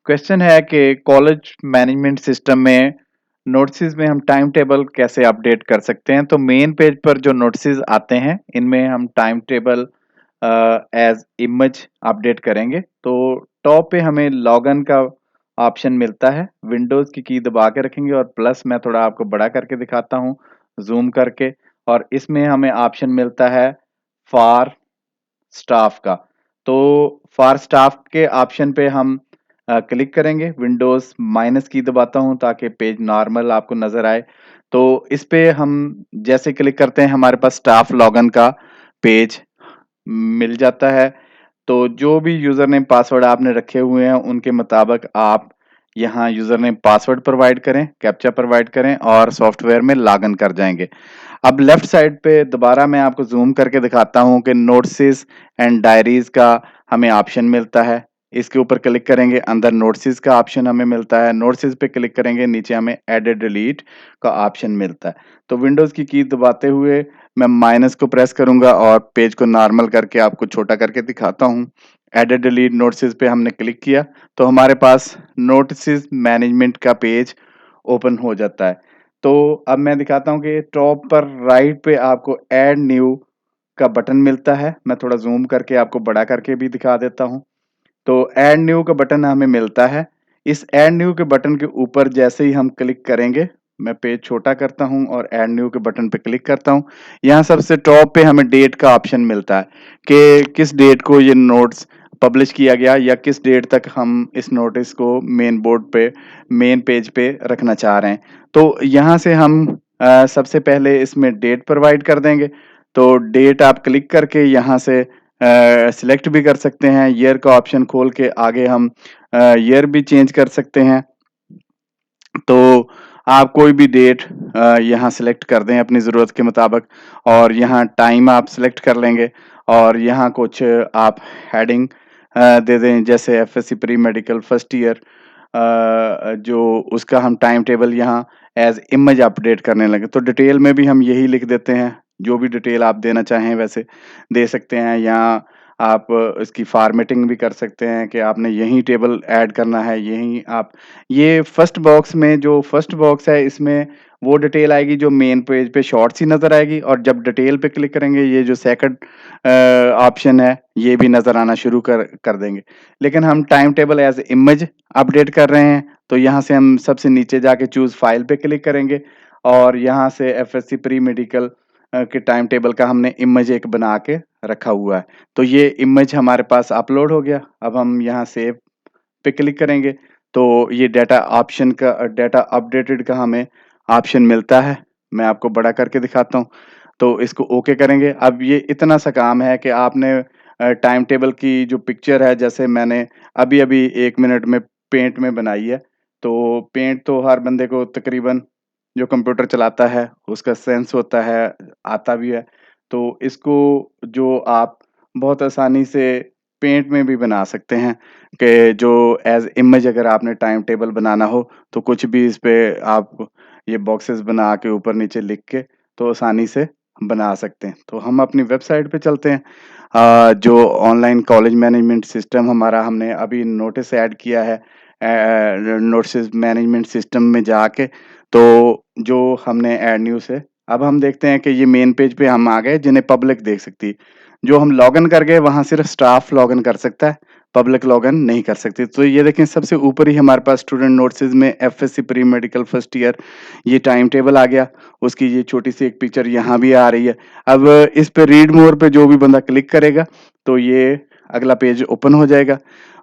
Question है कि college management system में नोटिस में हम टाइम टेबल कैसे अपडेट कर सकते हैं। तो मेन पेज पर जो नोटिस आते हैं इनमें हम time table as image update करेंगे। तो टॉप पे हमें लॉगिन का ऑप्शन मिलता है, विंडोज की दबा के रखेंगे और प्लस मैं थोड़ा आपको बड़ा करके दिखाता हूँ जूम करके। और इसमें हमें ऑप्शन मिलता है फॉर स्टाफ का। तो फॉर स्टाफ के ऑप्शन पे हम क्लिक करेंगे, विंडोज माइनस की दबाता हूं ताकि पेज नॉर्मल आपको नजर आए। तो इस पे हम जैसे क्लिक करते हैं हमारे पास स्टाफ लॉगिन का पेज मिल जाता है। तो जो भी यूजर नेम पासवर्ड आपने रखे हुए हैं उनके मुताबिक आप यहाँ यूजर नेम पासवर्ड प्रोवाइड करें, कैप्चा प्रोवाइड करें और सॉफ्टवेयर में लॉगिन कर जाएंगे। अब लेफ्ट साइड पे दोबारा मैं आपको जूम करके दिखाता हूँ कि नोट्स एंड डायरीज का हमें ऑप्शन मिलता है। इसके ऊपर क्लिक करेंगे, अंदर नोट्स का ऑप्शन हमें मिलता है। नोट्स पे क्लिक करेंगे, नीचे हमें एडिट डिलीट का ऑप्शन मिलता है। तो विंडोज की दबाते हुए मैं माइनस को प्रेस करूंगा और पेज को नॉर्मल करके आपको छोटा करके दिखाता हूँ। एडिट डिलीट नोट्स पे हमने क्लिक किया तो हमारे पास नोटिस मैनेजमेंट का पेज ओपन हो जाता है। तो अब मैं दिखाता हूँ कि टॉप पर राइट पे आपको ऐड न्यू का बटन मिलता है। मैं थोड़ा जूम करके आपको बड़ा करके भी दिखा देता हूँ। तो ऐड न्यू का बटन हमें मिलता है। इस ऐड न्यू के बटन के ऊपर जैसे ही हम क्लिक करेंगे, मैं पेज छोटा करता हूं और ऐड न्यू के बटन पे क्लिक करता हूं। यहाँ सबसे टॉप पे हमें डेट का ऑप्शन मिलता है कि किस डेट को ये नोट्स पब्लिश किया गया या किस डेट तक हम इस नोटिस को मेन बोर्ड पे, मेन पेज पे रखना चाह रहे हैं। तो यहाँ से हम सबसे पहले इसमें डेट प्रोवाइड कर देंगे। तो डेट आप क्लिक करके यहाँ से सिलेक्ट भी कर सकते हैं। ईयर का ऑप्शन खोल के आगे हम ईयर भी चेंज कर सकते हैं। तो आप कोई भी डेट यहाँ सिलेक्ट कर दें अपनी ज़रूरत के मुताबिक और यहाँ टाइम आप सिलेक्ट कर लेंगे और यहाँ कुछ आप हेडिंग दे दें, जैसे FSc pre medical first year, जो उसका हम टाइम टेबल यहाँ एज इमेज अपडेट करने लगे। तो डिटेल में भी हम यही लिख देते हैं, जो भी डिटेल आप देना चाहें वैसे दे सकते हैं। यहाँ आप इसकी फॉर्मेटिंग भी कर सकते हैं कि आपने यही टेबल ऐड करना है, यही आप ये फर्स्ट बॉक्स में, जो फर्स्ट बॉक्स है इसमें वो डिटेल आएगी जो मेन पेज पे शॉर्ट सी नजर आएगी और जब डिटेल पे क्लिक करेंगे ये जो सेकंड ऑप्शन है ये भी नजर आना शुरू कर देंगे। लेकिन हम time table as image update कर रहे हैं तो यहाँ से हम सबसे नीचे जाके चूज फाइल पे क्लिक करेंगे और यहाँ से एफएससी प्री मेडिकल के टाइम टेबल का हमने इमेज एक बना के रखा हुआ है। तो ये इमेज हमारे पास अपलोड हो गया। अब हम यहाँ सेव पे क्लिक करेंगे तो ये डेटा अपडेटेड का हमें ऑप्शन मिलता है। मैं आपको बड़ा करके दिखाता हूँ। तो इसको ओके करेंगे। अब ये इतना सा काम है कि आपने टाइम टेबल की जो पिक्चर है, जैसे मैंने अभी-अभी 1 मिनट में पेंट में बनाई है। तो पेंट तो हर बंदे को तकरीबन, जो कंप्यूटर चलाता है उसका सेंस होता है, आता भी है। तो इसको जो आप बहुत आसानी से पेंट में भी बना सकते हैं कि जो एज़ इमेज अगर आपने टाइम टेबल बनाना हो तो कुछ भी इस पे आप ये बॉक्सेस बना के ऊपर-नीचे लिख के तो आसानी से बना सकते हैं। तो हम अपनी वेबसाइट पे चलते हैं। जो ऑनलाइन कॉलेज मैनेजमेंट सिस्टम हमारा हमने अभी नोटिस ऐड किया है नोटिस मैनेजमेंट सिस्टम में जाके, तो जो हमने ऐड न्यूज़ है, अब हम देखते हैं कि ये मेन पेज पे हम आ गए जिन्हें पब्लिक देख सकती है। जो हम लॉगिन कर गए वहाँ सिर्फ स्टाफ लॉगिन कर सकता है, पब्लिक लॉगिन नहीं कर सकती। तो ये देखें सबसे ऊपर ही हमारे पास स्टूडेंट नोटिस में FSc pre medical first year ये टाइम टेबल आ गया। उसकी ये छोटी-सी एक पिक्चर यहाँ भी आ रही है। अब इस पे रीड मोर पे जो भी बंदा क्लिक करेगा तो ये अगला पेज ओपन हो जाएगा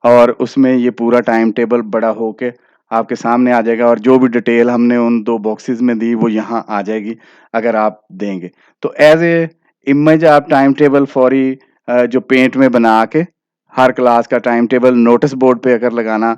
और उसमें ये पूरा टाइम टेबल बड़ा होके आपके सामने आ जाएगा और जो भी डिटेल हमने उन 2 बॉक्सेस में दी वो यहाँ आ जाएगी अगर आप देंगे। तो एज़ ए इमेज आप टाइम टेबल फौरी जो पेंट में बना के हर क्लास का टाइम टेबल नोटिस बोर्ड पे अगर लगाना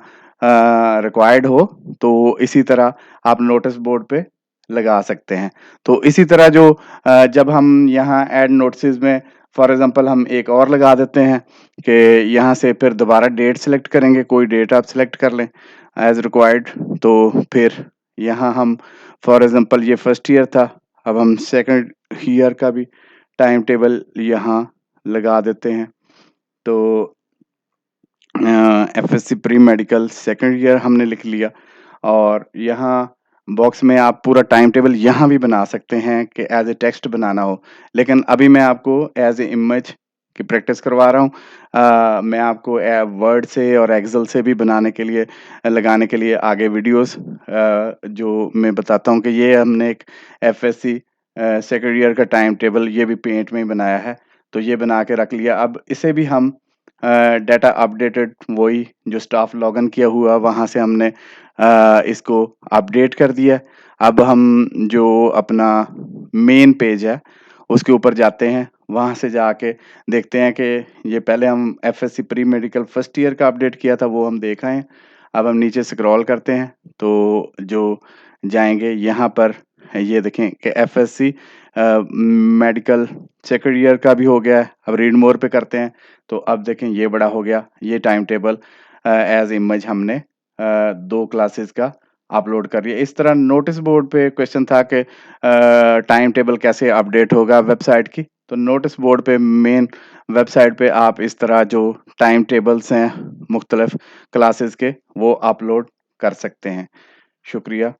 रिक्वायर्ड हो तो इसी तरह आप नोटिस बोर्ड पे लगा सकते हैं। तो इसी तरह जो जब हम यहाँ ऐड नोटिसेस में फॉर एग्जांपल हम एक और लगा देते हैं कि यहाँ से फिर दोबारा डेट सिलेक्ट करेंगे, कोई डेट आप सिलेक्ट कर लें एज़ रिक्वायर्ड। तो फिर यहाँ हम फॉर एग्जांपल ये फर्स्ट ईयर था, अब हम सेकंड ईयर का भी टाइम टेबल यहाँ लगा देते हैं। तो FSc pre medical second year हमने लिख लिया और यहाँ बॉक्स में आप पूरा टाइम टेबल यहाँ भी बना सकते हैं कि एज ए टेक्स्ट बनाना हो, लेकिन अभी मैं आपको एज ए इमेज की प्रैक्टिस करवा रहा हूँ। मैं आपको वर्ड से और एक्सेल से भी बनाने के लिए लगाने के लिए आगे वीडियोस जो मैं बताता हूँ कि ये हमने एक एफएससी सेकंड ईयर का टाइम टेबल ये भी पेंट में ही बनाया है, तो ये बना के रख लिया। अब इसे भी हम डाटा अपडेटेड वही जो स्टाफ लॉगिन किया हुआ वहाँ से हमने इसको अपडेट कर दिया। अब हम जो अपना मेन पेज है उसके ऊपर जाते हैं, वहाँ से जाके देखते हैं कि ये पहले हम FSc pre medical first year का अपडेट किया था वो हम देख आए हैं। अब हम नीचे स्क्रॉल करते हैं तो जो जाएँगे यहाँ पर ये देखें कि एफएससी मेडिकल सेकंड ईयर का भी हो गया है। अब रीड मोर पे करते हैं तो अब देखें ये बड़ा हो गया, ये टाइम टेबल एज़ इमेज हमने 2 क्लासेस का अपलोड कर दिया। इस तरह नोटिस बोर्ड पे क्वेश्चन था कि टाइम टेबल कैसे अपडेट होगा वेबसाइट की, तो नोटिस बोर्ड पे मेन वेबसाइट पे आप इस तरह जो टाइम टेबल्स हैं मुख्तलिफ क्लासेस के वो अपलोड कर सकते हैं। शुक्रिया।